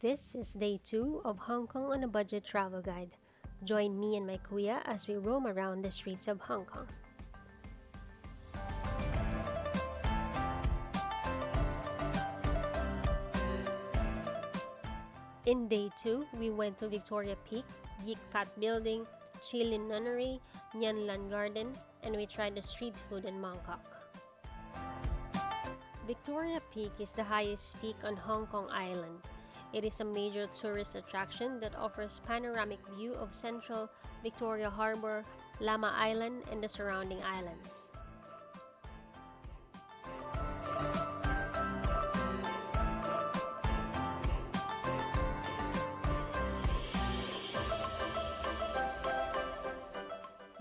This is day 2 of Hong Kong on a Budget travel guide. Join me and my Kuya as we roam around the streets of Hong Kong. In day 2, we went to Victoria Peak, Yick Building, Lin Nunnery, Lan Garden, and we tried the street food in Mongkok. Victoria Peak is the highest peak on Hong Kong Island. It is a major tourist attraction that offers panoramic view of central Victoria Harbour, Lamma Island, and the surrounding islands.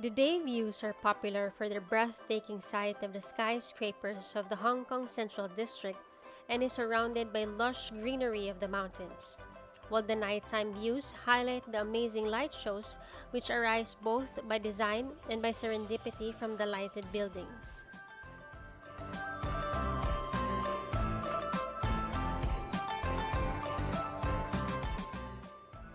The day views are popular for their breathtaking sight of the skyscrapers of the Hong Kong Central District and is surrounded by lush greenery of the mountains, while the nighttime views highlight the amazing light shows which arise both by design and by serendipity from the lighted buildings.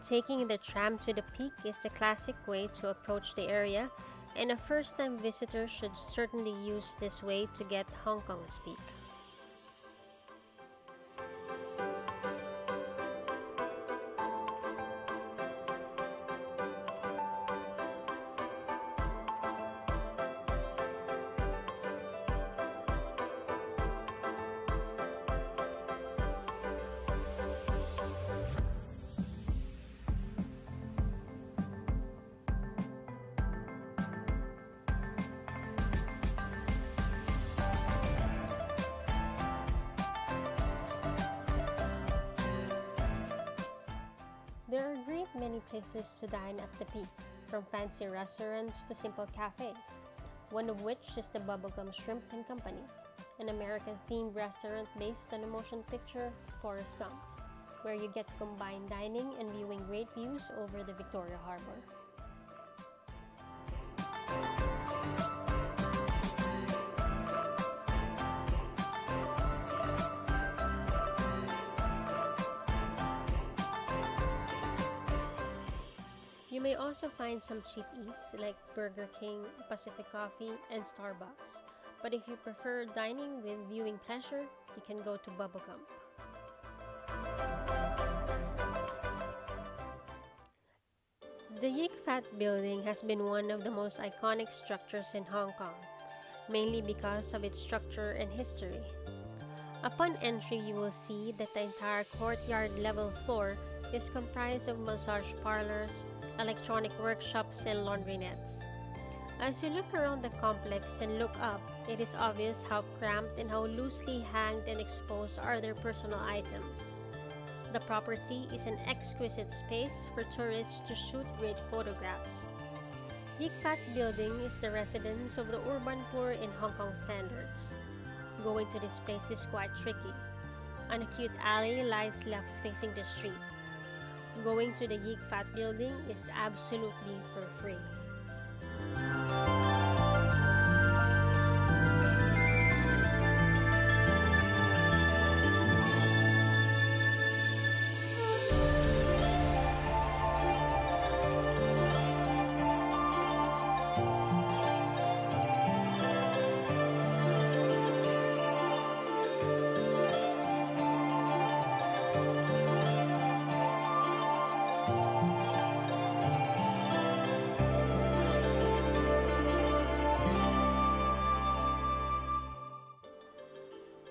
Taking the tram to the peak is the classic way to approach the area, and a first-time visitor should certainly use this way to get Hong Kong's peak. There are a great many places to dine at the peak, from fancy restaurants to simple cafes, one of which is the Bubblegum Shrimp and Company, an American-themed restaurant based on the motion picture Forrest Gump, where you get to combine dining and viewing great views over the Victoria Harbour. You may also find some cheap eats like Burger King, Pacific Coffee, and Starbucks. But if you prefer dining with viewing pleasure, you can go to Bubblegum. The Yick Building has been one of the most iconic structures in Hong Kong, mainly because of its structure and history. Upon entry, you will see that the entire courtyard level floor is comprised of massage parlors, electronic workshops, and laundronettes. As you look around the complex and look up, it is obvious how cramped and how loosely hanged and exposed are their personal items. The property is an exquisite space for tourists to shoot great photographs. Yick Building is the residence of the urban poor in Hong Kong standards. Going to this place is quite tricky. An acute alley lies left facing the street. Going to the Yick Building is absolutely for free.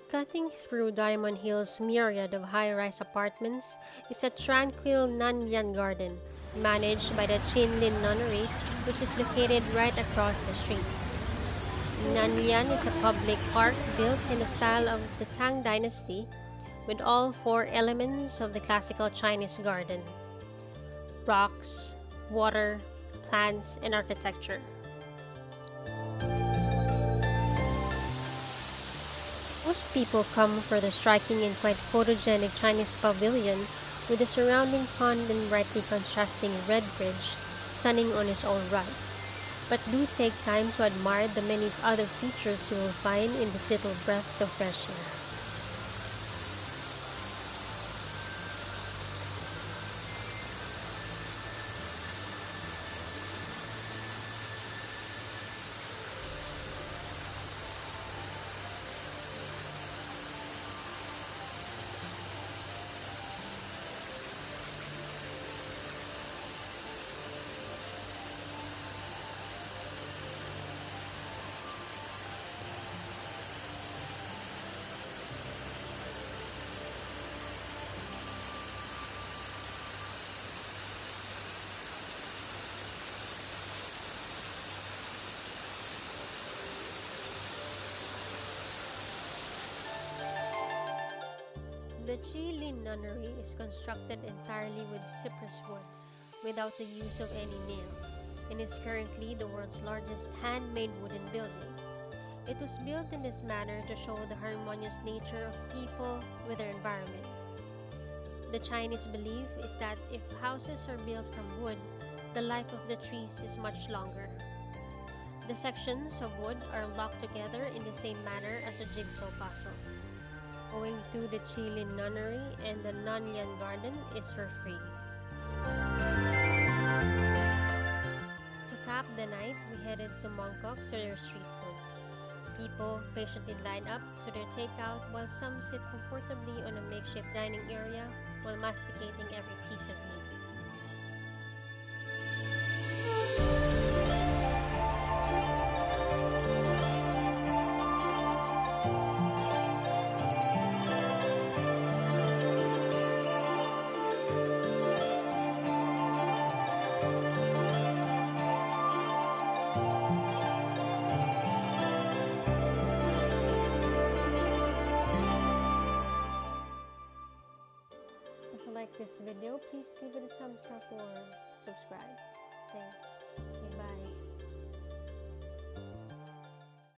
Cutting through Diamond Hill's myriad of high-rise apartments is a tranquil Lian garden, managed by the Lin Nunnery, which is located right across the street. Lian is a public park built in the style of the Tang Dynasty, with all four elements of the classical Chinese garden: rocks, water, plants, and architecture. Most people come for the striking and quite photogenic Chinese pavilion with the surrounding pond and brightly contrasting red bridge, stunning on its own right. But do take time to admire the many other features you will find in this little breath of fresh air. The Lin Nunnery is constructed entirely with cypress wood, without the use of any nail, and is currently the world's largest handmade wooden building. It was built in this manner to show the harmonious nature of people with their environment. The Chinese belief is that if houses are built from wood, the life of the trees is much longer. The sections of wood are locked together in the same manner as a jigsaw puzzle. Going to the Lin Nunnery and the Lian garden is for free. To cap the night, we headed to Mongkok to their street food. People patiently line up to their takeout while some sit comfortably on a makeshift dining area while masticating every piece of meat. If you like this video, please give it a thumbs up or subscribe. Thanks.